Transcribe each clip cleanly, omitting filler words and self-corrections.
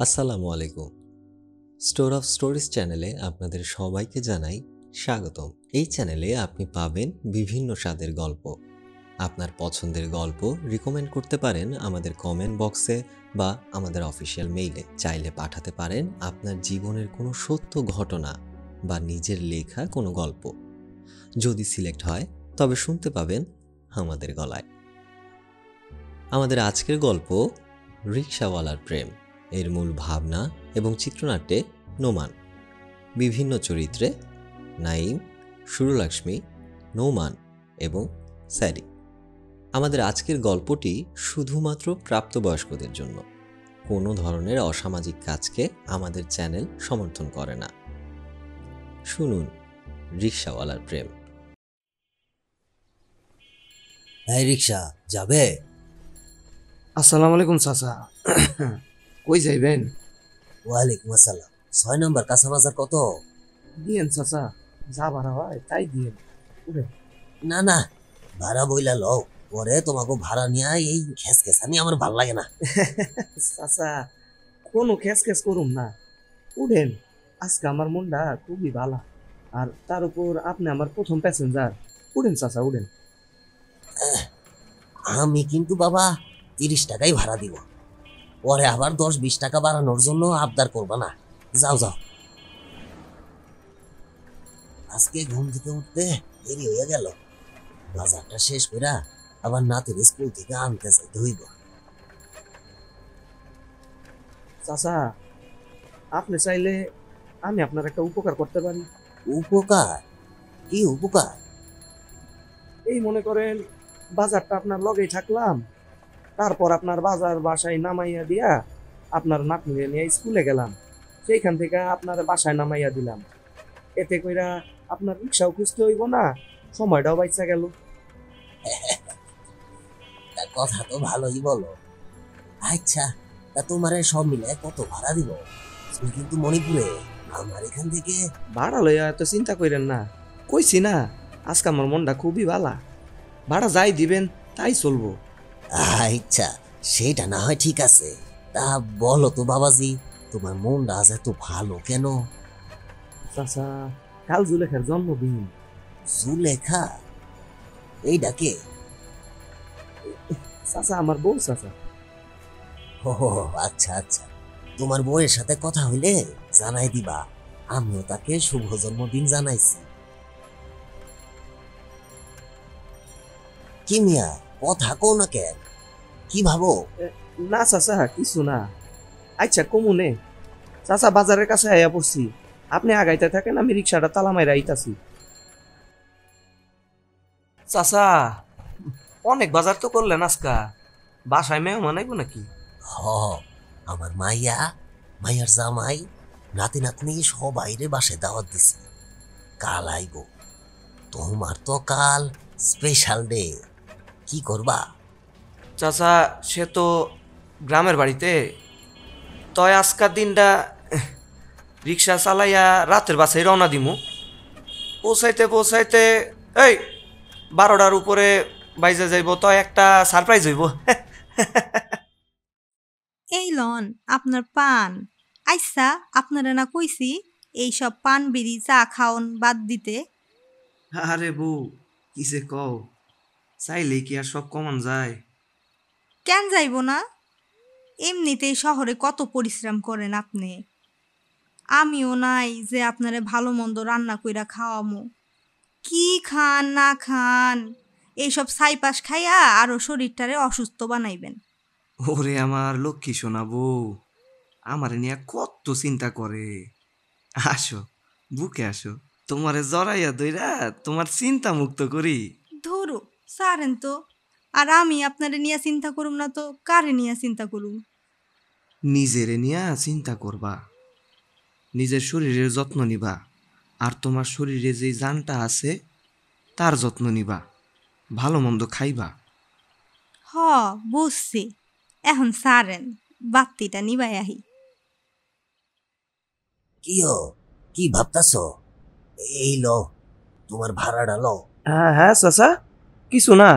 আসসালামু আলাইকুম। Store of stories চ্যানেলে আপনাদের সবাইকে জানাই স্বাগতম। এই চ্যানেলে আপনি পাবেন বিভিন্ন স্বাদের গল্প। আপনার পছন্দের গল্প রিকমেন্ড করতে পারেন আমাদের কমেন্ট বক্সে বা আমাদের অফিসিয়াল মেইলে। চাইলে পাঠাতে পারেন আপনার জীবনের কোনো সত্য ঘটনা বা নিজের লেখা কোনো গল্প। যদি সিলেক্ট হয় তবে শুনতে পাবেন আমাদের গলায়। আমাদের আজকের গল্প রিকশাওয়ালার প্রেম। এর মূল ভাবনা এবং চিত্রনাট্যে নোমান, বিভিন্ন চরিত্রে নাইম, সুরলক্ষ্মী, নোমান এবং স্যারি। আমাদের আজকের গল্পটি শুধুমাত্র প্রাপ্তবয়স্কদের জন্য। কোনো ধরনের অসামাজিক কাজকে আমাদের চ্যানেল সমর্থন করে না। শুনুন রিকশাওয়ালার প্রেম। এই রিক্সা যাবে? আসসালামু আলাইকুম চাচা। কই যাইবেন? ওয়ালাইকুম আসসালাম। 6 নম্বর কাঁচা বাজার কত? দিয়েন চাচা, যা ভাড়া হয় তাই দিয়েন। উঠে না না, ভাড়া বইলা লও, পরে তোমাকে ভাড়া নিয়ে এই খেস খেসানি আমার ভাল লাগে না। চাচা, কোনো খেস খেস করুম না, উঠেন। আজকে আমার মনটা খুবই ভালো, আর তার উপর আপনি আমার প্রথম প্যাসেঞ্জার। উঠেন চাচা, উঠেন। আমি কিন্তু বাবা 30 টাকাই ভাড়া দিব, পরে আবার 10-20 টাকা বাড়ানোর জন্য আবদার করবা না। যাও যাও। আজকে ঘুম থেকে উঠতে দেরি হয়ে গেল, বাজারটা শেষ কইরা আবার নাতির স্কুল থেকে আনতে যাইতে হইব। চাচা, আপনি চাইলে আমি আপনার একটা উপকার করতে পারি। উপকার? কি উপকার? এই মনে করেন, বাজারটা আপনার লগেই থাকলাম, তারপর আপনার বাজার বাসায় নামাইয়া দিয়া আপনার নাতনিরে নিয়ে স্কুলে গেলাম, সেইখান থেকে আপনার বাসায় নামাইয়া দিলাম। এতে কইরা আপনার রিক্সাও খুঁজতে হইব না, সময়টাও বাইচা গেল। তা কথা তো ভালোই বলো। আচ্ছা, তা তোমার সব মিলে কত ভাড়া দিব? স্কুল কিন্তু মণিপুরে, আমার এখান থেকে। ভাড়া লইয়া এত চিন্তা কইরেন না, কইছি না আজকে আমার মনটা খুবই ভালা। ভাড়া যাই দিবেন তাই চলবো। আচ্ছা, সেটা না হয় ঠিক আছে, তা বলো তো বাবাজি, তোমার মনটা আজ এত ভালো কেন? চাচা, কাল জুলেখার জন্মদিন। সুলেখা? এই ডাকে? চাচা, আমার বউ চাচা। ও আচ্ছা আচ্ছা, তোমার বউয়ের সাথে কথা হইলে জানাই দিবা, আমিও তাকে শুভ জন্মদিন জানাইছি। কি মিয়া, কথা কও না কেন? কি ভাবো? না চাচা, কিছু না। আচ্ছা কমুনে। চাচা, বাজারের কাছে আইয়া পড়ছি, আপনি আগাইতে থাকেন, আমি রিক্সাটা তালা মাইরা আইতাছি। চাচা, অনেক বাজার তো করলেন আজকা, বাসায় মেহমান আইব নাকি? হ, আমার মাইয়া, মাইয়ার জামাই, নাতি নাতনি সবাইরে বাসায় দাওয়াত দিছি, কাল আইব। তোমার তো কাল স্পেশাল ডে, কি করবা? চাচা, সে তো গ্রামের বাড়িতে, তয় আজকার দিনটা রিক্সা চালাইয়া রাতের বাসায় রওনা দিমু। পৌঁছাইতে পৌঁছাইতে এই 12টার উপরে বাইজে যাইব, তো একটা সারপ্রাইজ হইব। এই লন আপনার পান। আইসা আপনারা না কইছি এইসব পান বিড়ি চা খাওন বাদ দিতে। আরে বউ, কিসে কও, চাইলে কি আর সব কমান যায়? কেন যাইব না? এমনিতেই শহরে কত পরিশ্রম করেন আপনি, আমিও নাই যে আপনারে ভালো মন্দ রান্না কইরা খাওয়ামো। কি খান না খান, এইসব ছাইপাশ খাইয়া আরো শরীরটারে অসুস্থ বানাইবেন। ওরে আমার লক্ষ্মী সোনা বউ, আমার নিয়ে কত চিন্তা করে। আসো, বুকে আসো, তোমারে জড়াইয়া দইরা তোমার চিন্তা মুক্ত করি। ধরো সারেন তো, আর আমি আপনারে নিয়ে চিন্তা করুম না তো কারে নিয়ে চিন্তা করুম? নিজেরে নিয়ে চিন্তা করবা, নিজের শরীরের যত্ন নিবা, আর তোমার শরীরে যে জানটা আছে তার যত্ন নিবা, ভালো মন্দ খাইবা। হ, বুঝছি। এখন সারেন, বাত্তিটা নিবাই আহি। কি হো, কি ভাবতাছ? এই লো, তোমার ভাড়াটা লো। হ্যাঁ হ্যাঁ চাচা, কিছু না।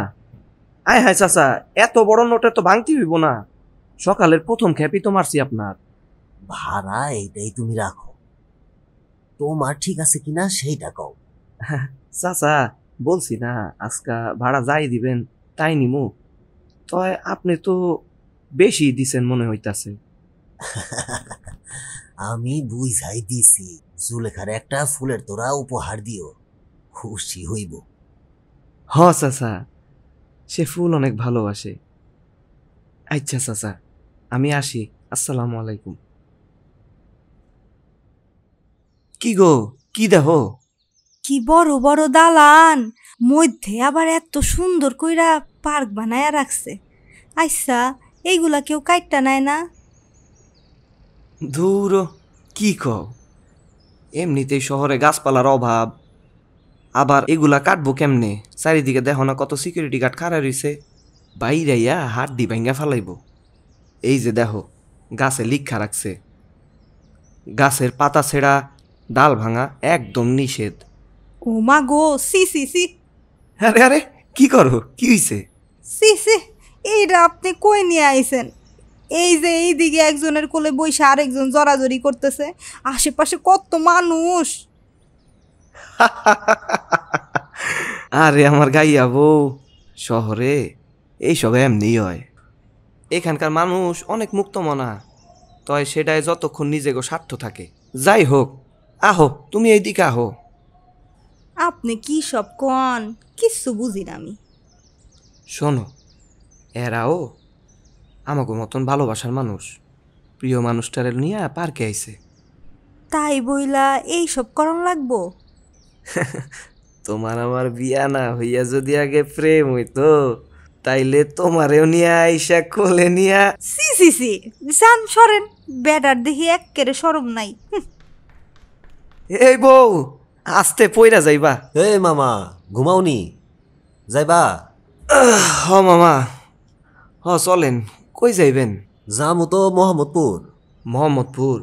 আয় হায় চাচা, এত বড় নোটে তো ভাঙতি হইব না, সকালের প্রথম খেপি তো মারছি আপনার। ভাড়া এইটাই তুমি রাখো, তোমার ঠিক আছে কিনা সেইটা কও। চাচা, বলছি না আজকা ভাড়া যাই দিবেন তাই নিমু। তয় আপনি তো বেশি দিছেন মনে হইতাছে। আমি বুঝাই দিছি, জুলেখার একটা ফুলের তোড়া উপহার দিও, খুশি হইব। হ চাচা, সে ফুল অনেক ভালোবাসে। আচ্ছা চাচা, আমি আসি। আসসালামু আলাইকুম। কি গো, কি দেখো? কি বড় বড় দালান, মধ্যে আবার এত সুন্দর কইরা পার্ক বানায়া রাখছে। আচ্ছা, এইগুলা কেউ কাইটটা নেয় না? ধুর, কি কও, এমনিতেই শহরে গাছপালার অভাব, আবার এগুলা কাটবো কেমনে? চারিদিকে দেখো না কত সিকিউরিটি গার্ড খাড়া রইছে, বাইরাইয়া হাড্ডি ভাঙ্গা ফালাইবো। এই যে দেখো, গাছে লিখা রাখছে, গাছের পাতা ছেঁড়া, ডাল ভাঙা একদম নিষেধ। ও মা গো, সি সি সি আরে আরে, কি করো, কি হইছে? সি সি, এইটা আপনি কই নিয়ে আইছেন? এই যে এইদিকে একজনের কোলে বইসে আরেকজন জড়াজড়ি করতেছে, আশেপাশে কত মানুষ। আরে আমার গাইয়া বউ, শহরে এইসব এমনি হয়। এখানকার মানুষ অনেক মুক্ত মনা, তয় সেটাই যতক্ষণ নিজেকে স্বার্থ থাকে। যাই হোক, আহো তুমি এইদিকে আহো। আপনি কি সব কন, কিচ্ছু বুঝি না আমি। শোনো, এরাও আমাকে মতন ভালোবাসার মানুষ, প্রিয় মানুষটারে নিয়ে পার্কে আইছে। তাই বইলা এই সব করণ লাগবো? তোমার আমার বিয়া না হইয়া যদি আগে প্রেম হইতো, তাইলে তোমারেও নিয়ে আইসা কোলে নিয়া। সি সি সি, জান সরেন, বেডার দেখি এক্কেরে সরম নাই। এই বউ, আস্তে পইরা যাইবা। এ মামা, ঘুমাওনি? যাইবা? হ মামা, হ চলেন। কই যাইবেন? যামু তো মোহাম্মদপুর। মোহাম্মদপুর?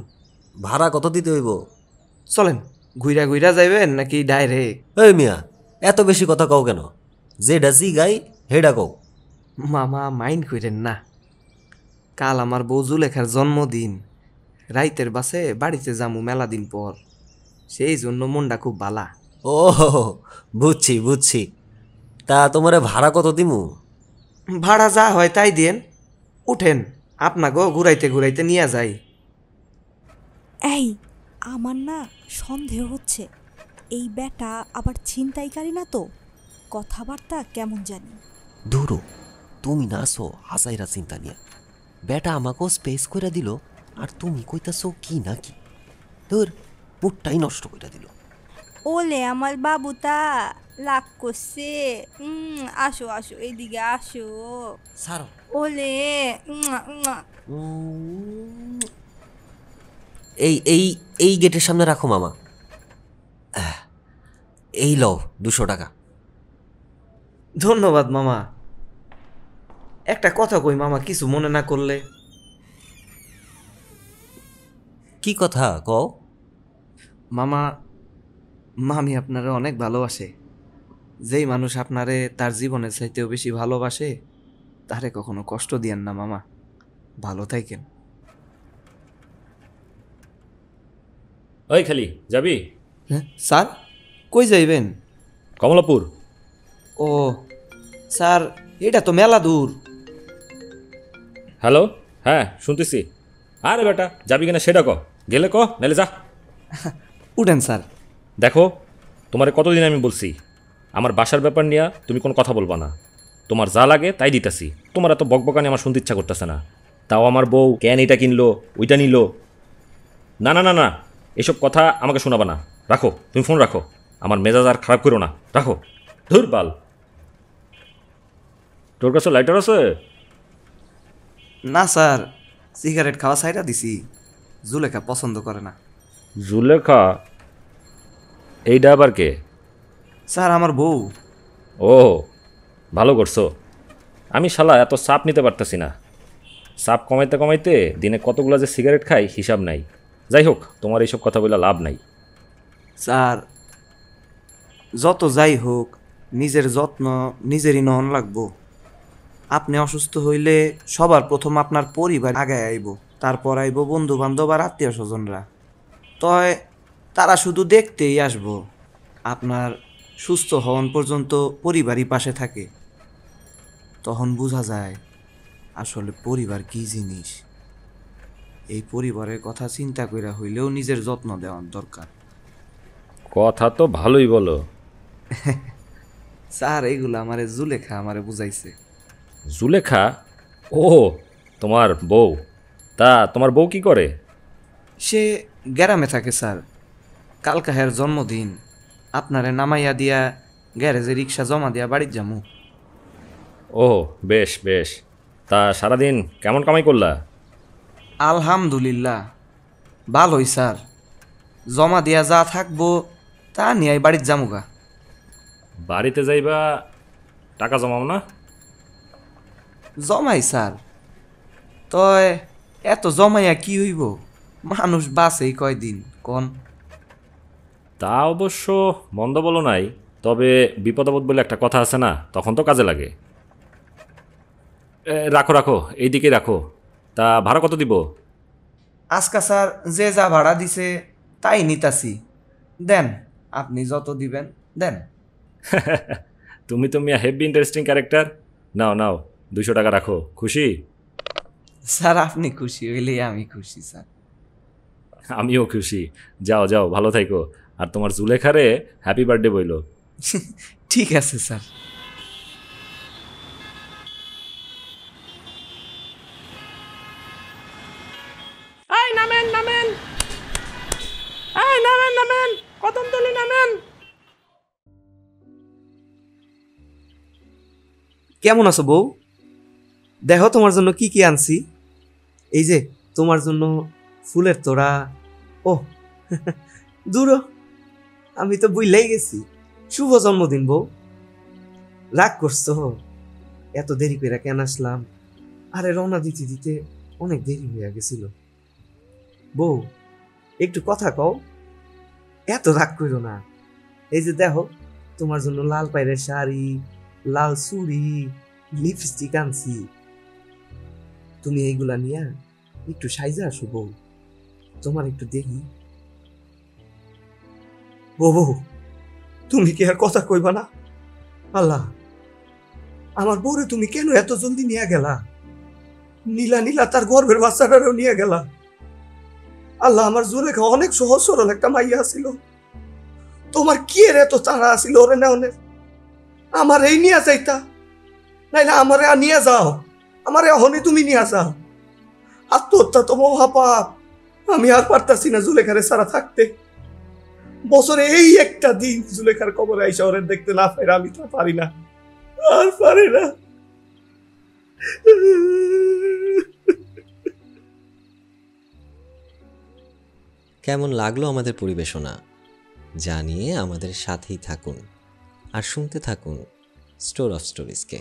ভাড়া কত দিতে হইব? চলেন, ঘুইরা ঘুইরা যাইবেন নাকি ডাইরেক্ট? এই মিয়া, এত বেশি কথা কও কেন? যেটা গাই হেডা কও। মামা মাইন্ড কইরেন না, কাল আমার বউ জুলেখার জন্মদিন, রাইতের বাসে বাড়িতে যামু মেলা দিন পর, সেই জন্য মনটা খুব বালা। ও, বুঝছি বুঝছি। তা তোমারে ভাড়া কত দিমু? ভাড়া যা হয় তাই দিয়েন, উঠেন, আপনাকেও ঘুরাইতে ঘুরাইতে নিয়ে যাই। এই, আমার না সন্দেহ হচ্ছে এই বেটা আবার ছিনতাইকারী না তো, কথাবার্তা কেমন জানি। ধুরো, তুমি না আসো হাসাইরা চিন্তা নিয়া, বেটা আমাকেও স্পেস কইরা দিল, আর তুমি কইতাছো কি নাকি? ধুর, মুডটাই নষ্ট কইরা দিল। ওলে আমার বাবুটা লাগ করছে। আসো আসো, এইদিকে আসো। সারো। ওলে উম্মা, উম্মা। এই এই এই গেটের সামনে রাখো মামা। এই লও 200 টাকা। ধন্যবাদ মামা। একটা কথা কই মামা, কিছু মনে না করলে? কি কথা কও? মামা, মামি আপনারে অনেক ভালোবাসে। যেই মানুষ আপনারে তার জীবনের চাইতেও বেশি ভালোবাসে, তারে কখনো কষ্ট দিয়েন না মামা। ভালো থাকেন। ওই খালি যাবি? হ্যাঁ স্যার, কই যাইবেন? কমলাপুর। ও স্যার, এটা তো মেলা দূর। হ্যালো, হ্যাঁ শুনতেছি। আরে বেটা, যাবি কিনা সেটা ক, গেলে ক, নাহলে যা। উঠেন স্যার। দেখো, তোমারে কতদিন আমি বলছি আমার বাসার ব্যাপার নিয়ে তুমি কোনো কথা বলবা না। তোমার যা লাগে তাই দিতাছি, তোমার এত বকবকানি আমার শুনতে ইচ্ছা করতেছে না। তাও আমার বউ কেন এটা কিনলো ওইটা নিল, না না না না, এসব কথা আমাকে শোনাবা না। রাখো, তুমি ফোন রাখো, আমার মেজাজ আর খারাপ করো না, রাখো। ধুর বাল, তোর কাছে লাইটার আছে? না স্যার, সিগারেট খাওয়া ছাইরা দিছি, জুলেখা পছন্দ করে না। জুলেখা? এইটা আবার কে? স্যার আমার বউ। ও, ভালো করছো। আমি শালা এত চাপ নিতে পারতেছি না, চাপ কমাইতে কমাইতে দিনে কতগুলো যে সিগারেট খাই হিসাব নাই। যাই হোক, তোমার এইসব কথা বলে লাভ নাই। স্যার যত যাই হোক, নিজের যত্ন নিজেরই নহন লাগবো। আপনি অসুস্থ হইলে সবার প্রথম আপনার পরিবার আগে আইব। তারপর আইব বন্ধু বান্ধব আর আত্মীয় স্বজনরা। তয় তারা শুধু দেখতেই আসবো, আপনার সুস্থ হওয়ান পর্যন্ত পরিবারই পাশে থাকে। তখন বোঝা যায় আসলে পরিবার কি জিনিস। এই পরিবারের কথা চিন্তা কইরা হইলেও নিজের যত্ন দেওয়ার দরকার। কথা তো ভালোই বলো। স্যার এইগুলো আমারে জুলেখা আমারে বুঝাইছে। জুলেখা? ও, তোমার বউ? তা তোমার বউ কি করে? সে গ্যারামে থাকে স্যার। কালকাহের জন্মদিন, আপনারে নামাইয়া দিয়া গ্যারেজে রিক্সা জমা দিয়া বাড়ির যামু। ও, বেশ বেশ। তা সারাদিন কেমন কামাই করলা? আলহামদুলিল্লাহ ভালোই স্যার। জমা দিয়া যা থাকবো তা নিয়ে বাড়ির যামুগা। বাড়িতে যাইবা, টাকা জমাও না? জমাই স্যার, তয় এত জমাইয়া কি হইব? মানুষ বাঁচেই কয়দিন কোন? তা অবশ্য মন্দ বলো নাই, তবে বিপদাপদ বলে একটা কথা আছে না, তখন তো কাজে লাগে। রাখো রাখো, এইদিকে রাখো। তা ভাড়া কত দিব? আজকা স্যার যে যা ভাড়া দিছে তাই নিতাছি। দেন, আপনি যত দিবেন দেন। তুমি তো মিয়া হেভি ইন্টারেস্টিং ক্যারেক্টার। নাও নাও, 200 টাকা রাখো। খুশি? স্যার আপনি খুশি হইলেই আমি খুশি স্যার। আমিও খুশি। যাও যাও, ভালো থাইকো। আর তোমার জুলেখারে হ্যাপি বার্থডে বইলো। ঠিক আছে স্যার। নামেন নামেন, নামেন নামেন, কদমতলি নামেন। কেমন আছো বউ? দেখো তোমার জন্য কি কি আনছি। এই যে তোমার জন্য ফুলের তোড়া। ও দূর, আমি তো বুঝলেই গেছি। শুভ জন্মদিন বউ। রাগ করছো? এত দেরি করে কেন আসলাম? আরে রওনা দিতে দিতে অনেক দেরি হয়ে গেছিল। বউ একটু কথা কও, এত রাগ করো না। এই যে দেখো তোমার জন্য লাল পায়রের শাড়ি, লাল চুড়ি, লিপস্টিক আনছি। তুমি এইগুলা নিয়ে একটু সাইজে আসো বউ, তোমার একটু দেখি। বউ তুমি কি আর কথা কইবা না? আল্লাহ, আমার বউরে তুমি কেন এত জলদি নিয়ে গেলা? নীলা নীলা তার গর্ভের বাচ্চাটারও নিয়ে গেলা। আল্লাহ, আমার জুলেখা অনেক সহজ সরল একটা মাইয়া ছিল। তোমার কি এর এত তাড়া আছিল ওরে নেওনের? আমার এই নিয়ে যাইতা, নাইলে আমারে নিয়ে যাও। আমারে অহনি তুমি নিয়ে যাও। আত্মহত্যা তো মহাপাপ। আমি আর পারতাছি না জুলেখারে ছাড়া থাকতে। বছরে এই একটা দিন জুলেখার কবরে আইসা ওরে দেখতে না পাই, আমি তো পারি না, আর পারি না। কেমন লাগলো আমাদের পরিবেশনা জানিয়ে আমাদের সাথেই থাকুন আর শুনতে থাকুন স্টোর অফ স্টোরিজকে।